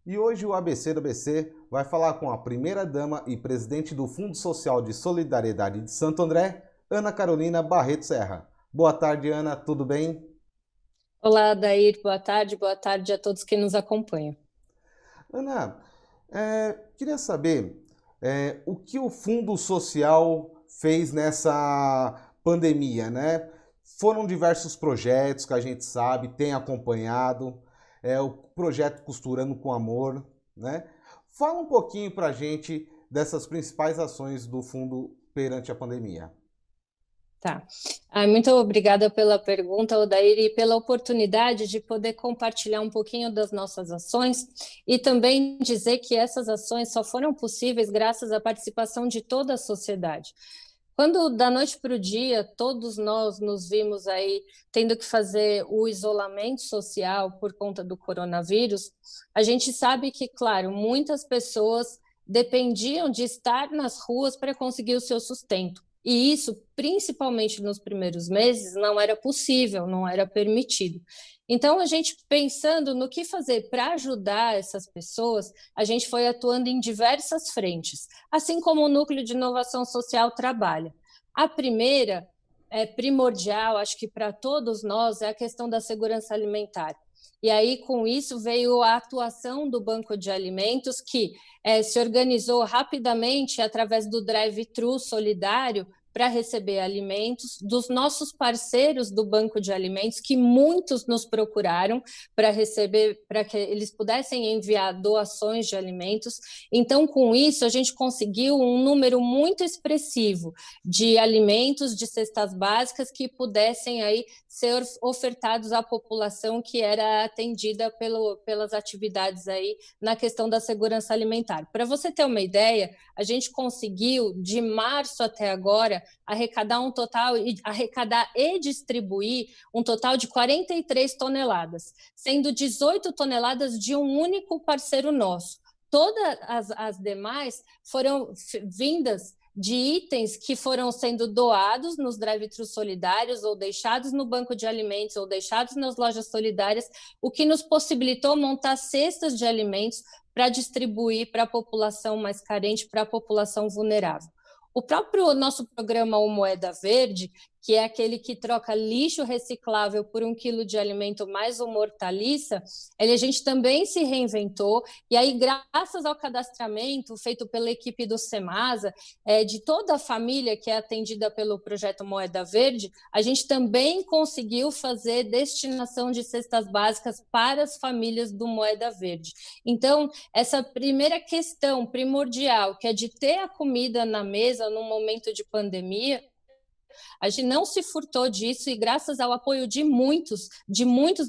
E hoje o ABC do ABC vai falar com a primeira-dama e presidente do Fundo Social de Solidariedade de Santo André, Ana Carolina Barreto Serra. Boa tarde, Ana, tudo bem? Olá, Dair, boa tarde a todos que nos acompanham. Ana, queria saber o que o Fundo Social fez nessa pandemia, né? Foram diversos projetos que a gente sabe, tem acompanhado, o projeto Costurando com Amor, né? Fala um pouquinho pra gente dessas principais ações do Fundo perante a pandemia. Tá. Muito obrigada pela pergunta, Odair, e pela oportunidade de poder compartilhar um pouquinho das nossas ações e também dizer que essas ações só foram possíveis graças à participação de toda a sociedade. Quando, da noite para o dia, todos nós nos vimos aí tendo que fazer o isolamento social por conta do coronavírus, a gente sabe que, claro, muitas pessoas dependiam de estar nas ruas para conseguir o seu sustento. E isso, principalmente nos primeiros meses, não era possível, não era permitido. Então, a gente pensando no que fazer para ajudar essas pessoas, a gente foi atuando em diversas frentes, assim como o Núcleo de Inovação Social trabalha. A primeira, primordial, acho que para todos nós, é a questão da segurança alimentar. E aí, com isso, veio a atuação do Banco de Alimentos, que se organizou rapidamente através do drive-thru solidário para receber alimentos dos nossos parceiros do Banco de Alimentos, que muitos nos procuraram para receber, para que eles pudessem enviar doações de alimentos. Então, com isso, a gente conseguiu um número muito expressivo de alimentos, de cestas básicas que pudessem aí ser ofertados à população que era atendida pelas atividades aí na questão da segurança alimentar. Para você ter uma ideia, a gente conseguiu, de março até agora, arrecadar e distribuir um total de 43 toneladas, sendo 18 toneladas de um único parceiro nosso. Todas as demais foram vindas de itens que foram sendo doados nos drive-thrus solidários ou deixados no banco de alimentos ou deixados nas lojas solidárias, o que nos possibilitou montar cestas de alimentos para distribuir para a população mais carente, para a população vulnerável. O próprio nosso programa O Moeda Verde, que é aquele que troca lixo reciclável por 1 quilo de alimento mais uma hortaliça, a gente também se reinventou, e aí, graças ao cadastramento feito pela equipe do Semasa, de toda a família que é atendida pelo projeto Moeda Verde, a gente também conseguiu fazer destinação de cestas básicas para as famílias do Moeda Verde. Então, essa primeira questão primordial, que é de ter a comida na mesa num momento de pandemia, a gente não se furtou disso e graças ao apoio de muitos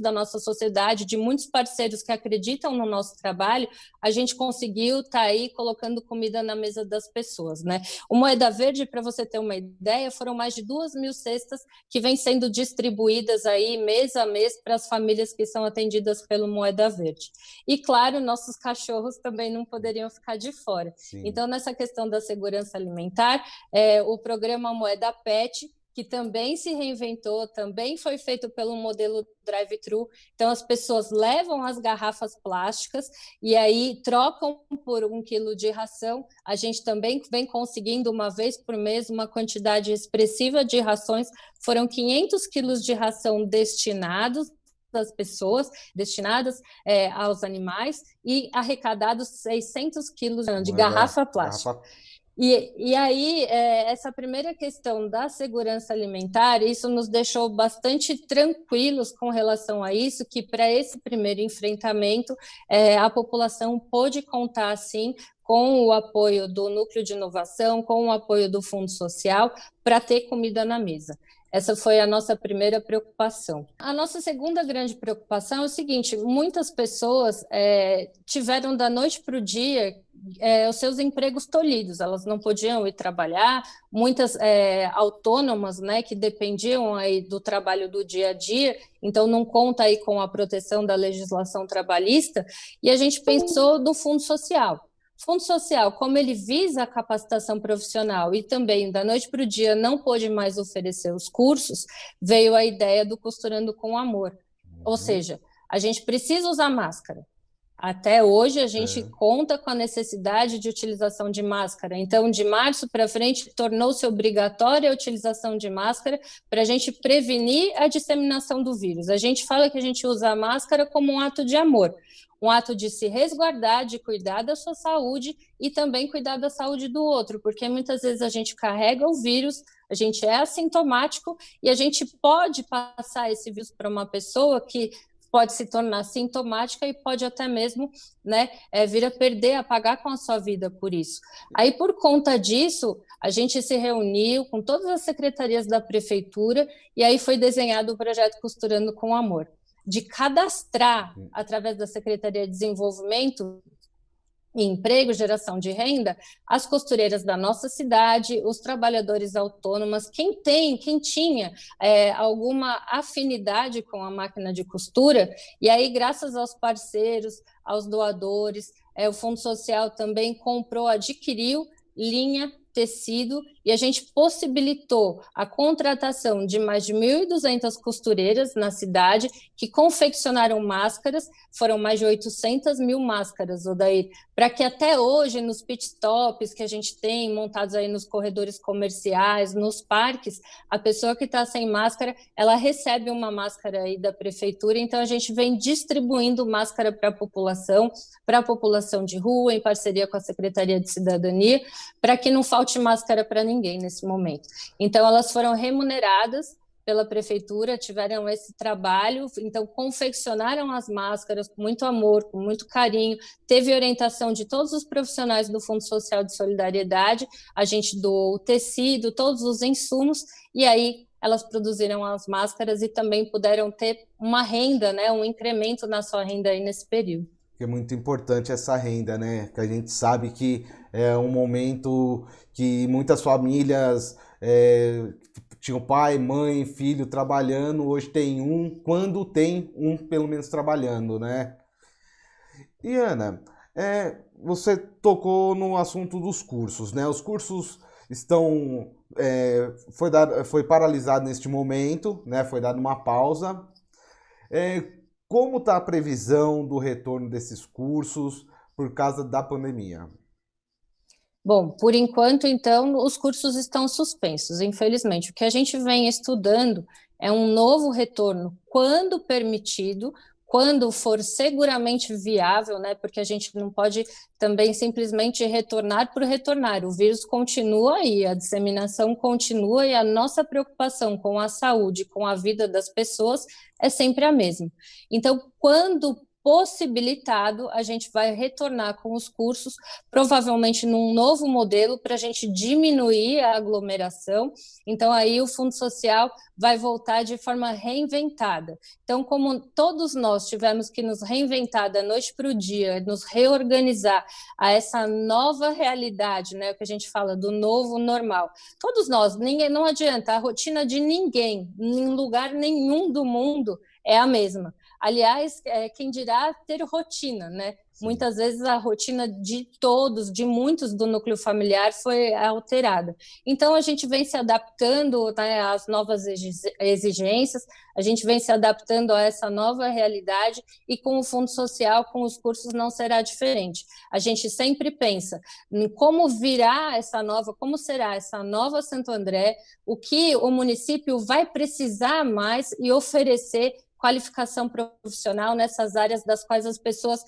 da nossa sociedade, de muitos parceiros que acreditam no nosso trabalho, a gente conseguiu estar aí colocando comida na mesa das pessoas, né? O Moeda Verde, para você ter uma ideia, foram mais de 2.000 cestas que vêm sendo distribuídas aí mês a mês para as famílias que são atendidas pelo Moeda Verde. E, claro, nossos cachorros também não poderiam ficar de fora. Sim. Então, nessa questão da segurança alimentar, o programa Moeda Pet, que também se reinventou, também foi feito pelo modelo drive-thru. Então, as pessoas levam as garrafas plásticas e aí trocam por 1 quilo de ração. A gente também vem conseguindo, uma vez por mês, uma quantidade expressiva de rações. Foram 500 quilos de ração destinados das pessoas, destinadas aos animais, e arrecadados 600 quilos de garrafa plástica. E aí, essa primeira questão da segurança alimentar, isso nos deixou bastante tranquilos com relação a isso, que para esse primeiro enfrentamento, a população pôde contar, sim, com o apoio do Núcleo de Inovação, com o apoio do Fundo Social, para ter comida na mesa. Essa foi a nossa primeira preocupação. A nossa segunda grande preocupação é o seguinte: muitas pessoas tiveram da noite para o dia os seus empregos tolhidos, elas não podiam ir trabalhar, muitas autônomas, né, que dependiam aí do trabalho do dia a dia, então não conta aí com a proteção da legislação trabalhista, e a gente pensou no Fundo Social. Fundo Social, como ele visa a capacitação profissional e também da noite para o dia não pôde mais oferecer os cursos, veio a ideia do Costurando com Amor. Ou seja, a gente precisa usar máscara. Até hoje, a gente É. conta com a necessidade de utilização de máscara. Então, de março para frente, tornou-se obrigatória a utilização de máscara para a gente prevenir a disseminação do vírus. A gente fala que a gente usa a máscara como um ato de amor, um ato de se resguardar, de cuidar da sua saúde e também cuidar da saúde do outro, porque muitas vezes a gente carrega o vírus, a gente é assintomático e a gente pode passar esse vírus para uma pessoa que pode se tornar sintomática e pode até mesmo, né, vir a perder, a pagar com a sua vida por isso. Aí, por conta disso, a gente se reuniu com todas as secretarias da prefeitura e aí foi desenhado o projeto Costurando com Amor, de cadastrar, através da Secretaria de Desenvolvimento e Emprego, Geração de Renda, as costureiras da nossa cidade, os trabalhadores autônomos, quem tinha alguma afinidade com a máquina de costura, e aí, graças aos parceiros, aos doadores, o Fundo Social também adquiriu linha, tecido, e a gente possibilitou a contratação de mais de 1.200 costureiras na cidade que confeccionaram máscaras, foram mais de 800 mil máscaras, Odair, para que até hoje, nos pit stops que a gente tem montados aí nos corredores comerciais, nos parques, a pessoa que está sem máscara, ela recebe uma máscara aí da prefeitura, então a gente vem distribuindo máscara para a população de rua, em parceria com a Secretaria de Cidadania, para que não falte máscara para ninguém nesse momento. Então, elas foram remuneradas pela prefeitura, tiveram esse trabalho, então confeccionaram as máscaras com muito amor, com muito carinho, teve orientação de todos os profissionais do Fundo Social de Solidariedade, a gente doou o tecido, todos os insumos, e aí elas produziram as máscaras e também puderam ter uma renda, né, um incremento na sua renda aí nesse período. É muito importante essa renda, né? Que a gente sabe que é um momento que muitas famílias tinham pai, mãe, filho trabalhando, hoje tem um, quando tem um pelo menos trabalhando, né? E Ana, você tocou no assunto dos cursos, né? Os cursos estão foi paralisado neste momento, né? Foi dada uma pausa. Como está a previsão do retorno desses cursos por causa da pandemia? Bom, por enquanto, então, os cursos estão suspensos, infelizmente. O que a gente vem estudando é um novo retorno, quando permitido, quando for seguramente viável, né? Porque a gente não pode também simplesmente retornar por retornar. O vírus continua aí, a disseminação continua e a nossa preocupação com a saúde, com a vida das pessoas é sempre a mesma. Então, quando possibilitado, a gente vai retornar com os cursos, provavelmente num novo modelo, para a gente diminuir a aglomeração. Então, aí o Fundo Social vai voltar de forma reinventada. Então, como todos nós tivemos que nos reinventar da noite para o dia, nos reorganizar a essa nova realidade, né, o que a gente fala do novo normal. Todos nós, não adianta, a rotina de ninguém, em lugar nenhum do mundo, é a mesma. Aliás, quem dirá ter rotina, né? Sim. Muitas vezes a rotina de todos, de muitos do núcleo familiar foi alterada. Então, a gente vem se adaptando, né, às novas exigências, a gente vem se adaptando a essa nova realidade e com o Fundo Social, com os cursos, não será diferente. A gente sempre pensa em como como será essa nova Santo André, o que o município vai precisar mais e oferecer qualificação profissional nessas áreas das quais as pessoas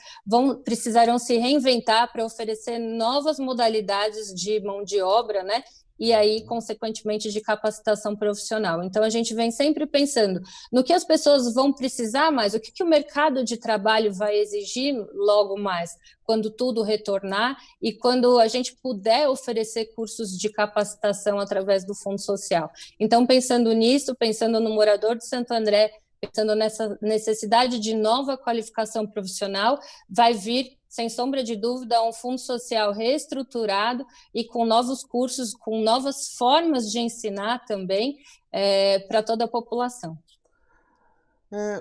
precisarão se reinventar para oferecer novas modalidades de mão de obra, né? E aí, consequentemente, de capacitação profissional. Então, a gente vem sempre pensando no que as pessoas vão precisar mais, o que o mercado de trabalho vai exigir logo mais, quando tudo retornar e quando a gente puder oferecer cursos de capacitação através do Fundo Social. Então, pensando nisso, pensando no morador de Santo André, pensando nessa necessidade de nova qualificação profissional, vai vir, sem sombra de dúvida, um fundo social reestruturado e com novos cursos, com novas formas de ensinar também para toda a população.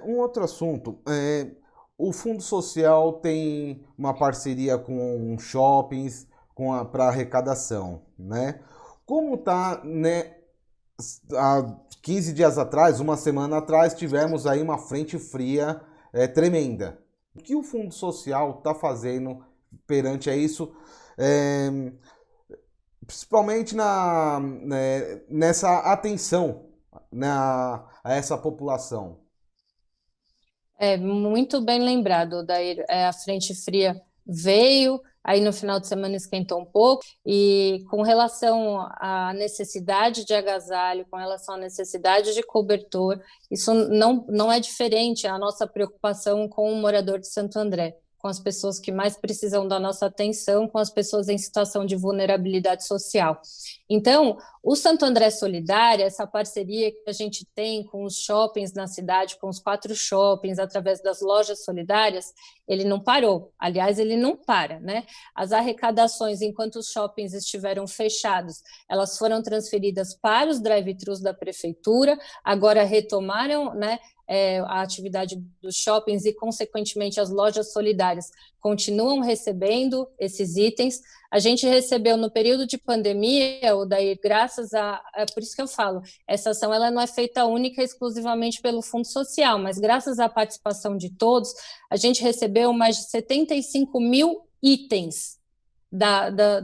Um outro assunto, o Fundo Social tem uma parceria com shoppings para arrecadação, né? Como está, né? Há 15 dias atrás, uma semana atrás, tivemos aí uma frente fria tremenda. O que o Fundo Social está fazendo perante a isso, principalmente nessa atenção a essa população? Muito bem lembrado, Daí a frente fria veio, aí no final de semana esquentou um pouco, e com relação à necessidade de agasalho, com relação à necessidade de cobertor, isso não é diferente a nossa preocupação com o morador de Santo André, com as pessoas que mais precisam da nossa atenção, com as pessoas em situação de vulnerabilidade social. Então, o Santo André Solidária, essa parceria que a gente tem com os shoppings na cidade, com os 4 shoppings, através das lojas solidárias, ele não parou. Aliás, ele não para, né? As arrecadações, enquanto os shoppings estiveram fechados, elas foram transferidas para os drive-thrus da prefeitura, agora retomaram, né, a atividade dos shoppings e, consequentemente, as lojas solidárias continuam recebendo esses itens. A gente recebeu no período de pandemia, Odair, graças por isso que eu falo, essa ação ela não é feita única e exclusivamente pelo Fundo Social, mas graças à participação de todos, a gente recebeu mais de 75 mil itens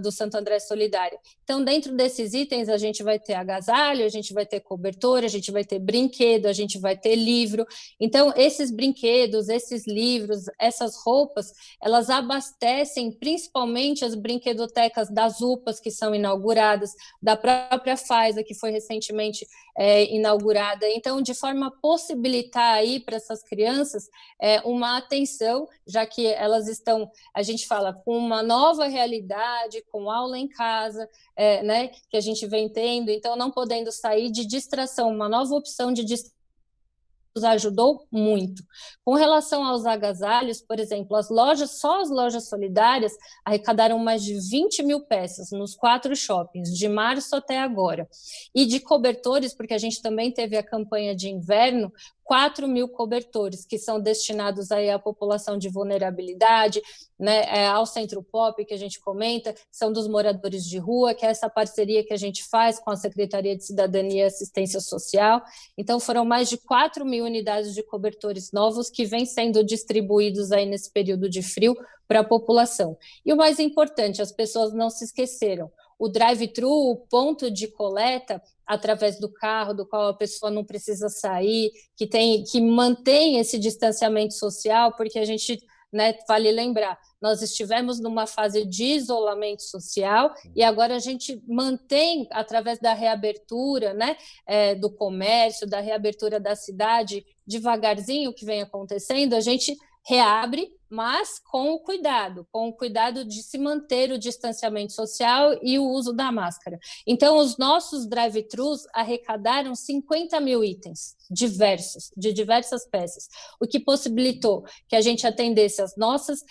do Santo André Solidário. Então, dentro desses itens, a gente vai ter agasalho, a gente vai ter cobertor, a gente vai ter brinquedo, a gente vai ter livro. Então, esses brinquedos, esses livros, essas roupas, elas abastecem principalmente as brinquedotecas das UPAs, que são inauguradas, da própria FAISA, que foi recentemente inaugurada. Então, de forma a possibilitar aí para essas crianças uma atenção, já que elas estão, a gente fala, com uma nova realidade, com aula em casa, né, que a gente vem tendo, então não podendo sair de distração, uma nova opção de distração nos ajudou muito. Com relação aos agasalhos, por exemplo, só as lojas solidárias arrecadaram mais de 20 mil peças nos 4 shoppings, de março até agora. E de cobertores, porque a gente também teve a campanha de inverno, 4 mil cobertores, que são destinados aí à população de vulnerabilidade, né, ao Centro Pop, que a gente comenta, são dos moradores de rua, que é essa parceria que a gente faz com a Secretaria de Cidadania e Assistência Social. Então, foram mais de 4 mil unidades de cobertores novos que vêm sendo distribuídos aí nesse período de frio para a população. E o mais importante, as pessoas não se esqueceram, o drive-thru, o ponto de coleta, através do carro, do qual a pessoa não precisa sair, que mantém esse distanciamento social, porque a gente, né, vale lembrar, nós estivemos numa fase de isolamento social e agora a gente mantém, através da reabertura, né, do comércio, da reabertura da cidade, devagarzinho que vem acontecendo, a gente reabre, mas com o cuidado de se manter o distanciamento social e o uso da máscara. Então, os nossos drive-thrus arrecadaram 50 mil itens diversos, de diversas peças, o que possibilitou que a gente atendesse as nossas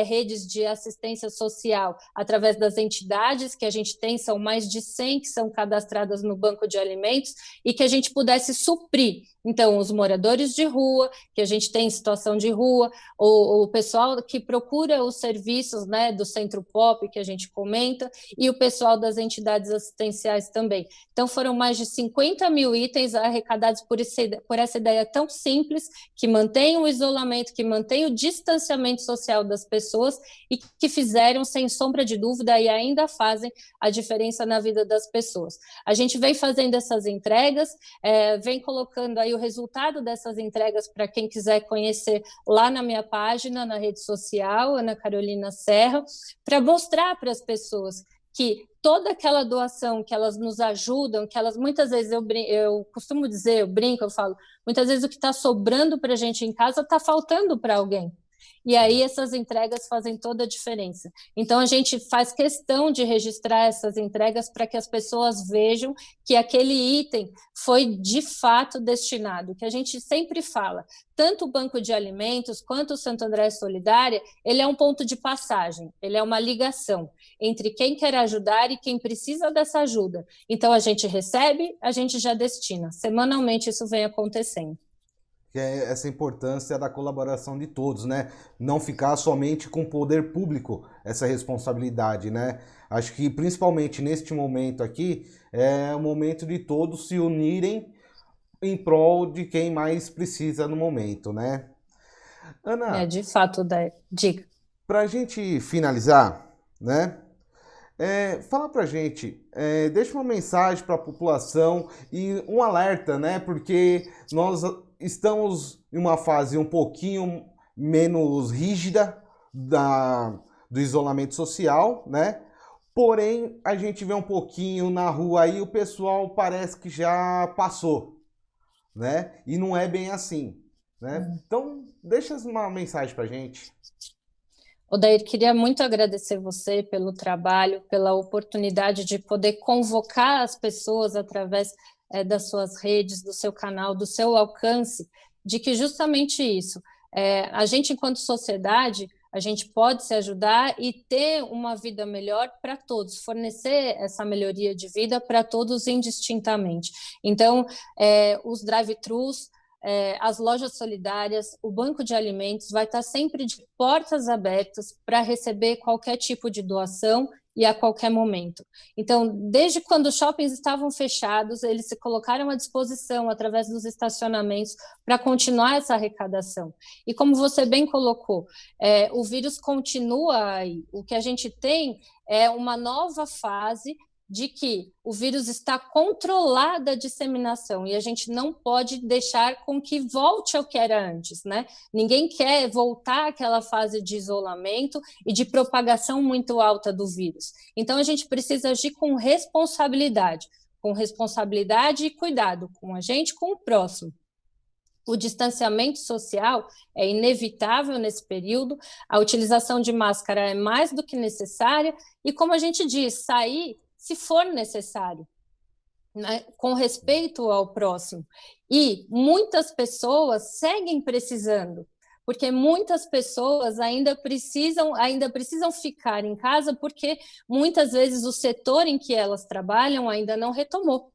redes de assistência social através das entidades que a gente tem, são mais de 100 que são cadastradas no Banco de Alimentos, e que a gente pudesse suprir, então, os moradores de rua, que a gente tem em situação de rua, o pessoal que procura os serviços, né, do Centro Pop, que a gente comenta, e o pessoal das entidades assistenciais também. Então, foram mais de 50 mil itens arrecadados por essa ideia tão simples, que mantém o isolamento, que mantém o distanciamento social das pessoas e que fizeram, sem sombra de dúvida, e ainda fazem a diferença na vida das pessoas. A gente vem fazendo essas entregas, vem colocando aí o resultado dessas entregas para quem quiser conhecer lá na minha página, na rede social, Ana Carolina Serra, para mostrar para as pessoas que toda aquela doação que elas nos ajudam, que elas muitas vezes, eu costumo dizer, eu brinco, eu falo, muitas vezes o que está sobrando para a gente em casa está faltando para alguém. E aí essas entregas fazem toda a diferença. Então, a gente faz questão de registrar essas entregas para que as pessoas vejam que aquele item foi de fato destinado, que a gente sempre fala, tanto o Banco de Alimentos quanto o Santo André Solidária, ele é um ponto de passagem, ele é uma ligação entre quem quer ajudar e quem precisa dessa ajuda. Então, a gente recebe, a gente já destina. Semanalmente isso vem acontecendo. Que é essa importância da colaboração de todos, né? Não ficar somente com o poder público essa responsabilidade, né? Acho que principalmente neste momento aqui é o momento de todos se unirem em prol de quem mais precisa no momento, né? Ana, De fato, diga. para a gente finalizar, né? Fala pra gente, deixa uma mensagem para a população e um alerta, né? Porque nós estamos em uma fase um pouquinho menos rígida do isolamento social, né? Porém, a gente vê um pouquinho na rua aí, o pessoal parece que já passou, né? E não é bem assim, né? Então, deixa uma mensagem pra gente. Odair, queria muito agradecer você pelo trabalho, pela oportunidade de poder convocar as pessoas através das suas redes, do seu canal, do seu alcance, de que justamente isso, a gente enquanto sociedade, a gente pode se ajudar e ter uma vida melhor para todos, fornecer essa melhoria de vida para todos indistintamente. Então, os drive-thrus, as lojas solidárias, o banco de alimentos vai estar sempre de portas abertas para receber qualquer tipo de doação e a qualquer momento. Então, desde quando os shoppings estavam fechados, eles se colocaram à disposição através dos estacionamentos para continuar essa arrecadação. E como você bem colocou, o vírus continua aí. O que a gente tem é uma nova fase de que o vírus está controlada a disseminação e a gente não pode deixar com que volte ao que era antes, né? Ninguém quer voltar àquela fase de isolamento e de propagação muito alta do vírus. Então, a gente precisa agir com responsabilidade e cuidado com a gente, com o próximo. O distanciamento social é inevitável nesse período, a utilização de máscara é mais do que necessária e, como a gente diz, sair se for necessário, né, com respeito ao próximo. E muitas pessoas seguem precisando, porque muitas pessoas ainda precisam ficar em casa, porque muitas vezes o setor em que elas trabalham ainda não retomou.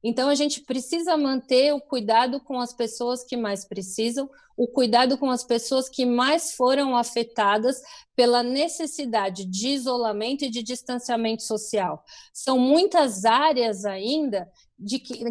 Então, a gente precisa manter o cuidado com as pessoas que mais precisam, o cuidado com as pessoas que mais foram afetadas pela necessidade de isolamento e de distanciamento social. São muitas áreas ainda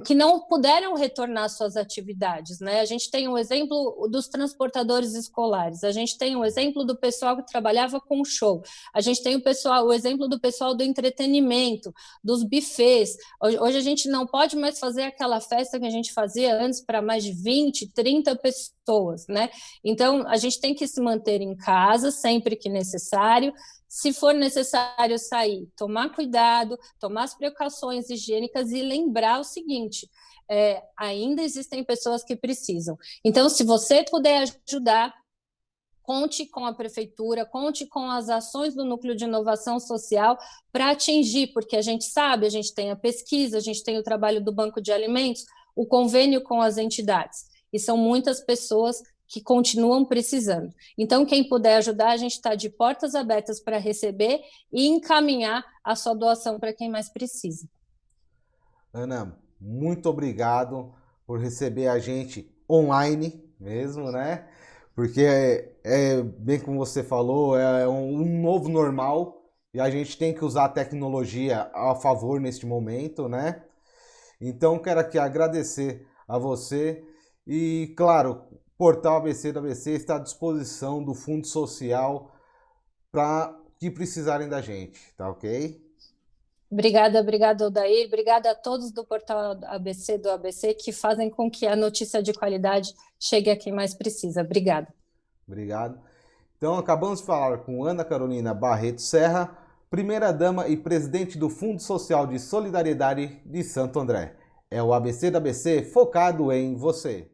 que não puderam retornar suas atividades, né? A gente tem um exemplo dos transportadores escolares, a gente tem um exemplo do pessoal que trabalhava com show, a gente tem o exemplo do pessoal do entretenimento, dos buffets. Hoje a gente não pode mais fazer aquela festa que a gente fazia antes para mais de 20, 30 pessoas, né? Então, a gente tem que se manter em casa sempre que necessário. Se for necessário sair, tomar cuidado, tomar as precauções higiênicas e lembrar o seguinte, ainda existem pessoas que precisam. Então, se você puder ajudar, conte com a prefeitura, conte com as ações do Núcleo de Inovação Social para atingir, porque a gente sabe, a gente tem a pesquisa, a gente tem o trabalho do Banco de Alimentos, o convênio com as entidades, e são muitas pessoas que continuam precisando. Então, quem puder ajudar, a gente está de portas abertas para receber e encaminhar a sua doação para quem mais precisa. Ana, muito obrigado por receber a gente online mesmo, né? Porque bem como você falou, é um novo normal e a gente tem que usar a tecnologia a favor neste momento, né? Então, quero aqui agradecer a você e, claro, o portal ABC do ABC está à disposição do Fundo Social para que precisarem da gente, tá ok? Obrigada, Odair. Obrigada a todos do portal ABC do ABC que fazem com que a notícia de qualidade chegue a quem mais precisa. Obrigada. Obrigado. Então, acabamos de falar com Ana Carolina Barreto Serra, primeira-dama e presidente do Fundo Social de Solidariedade de Santo André. É o ABC da ABC focado em você.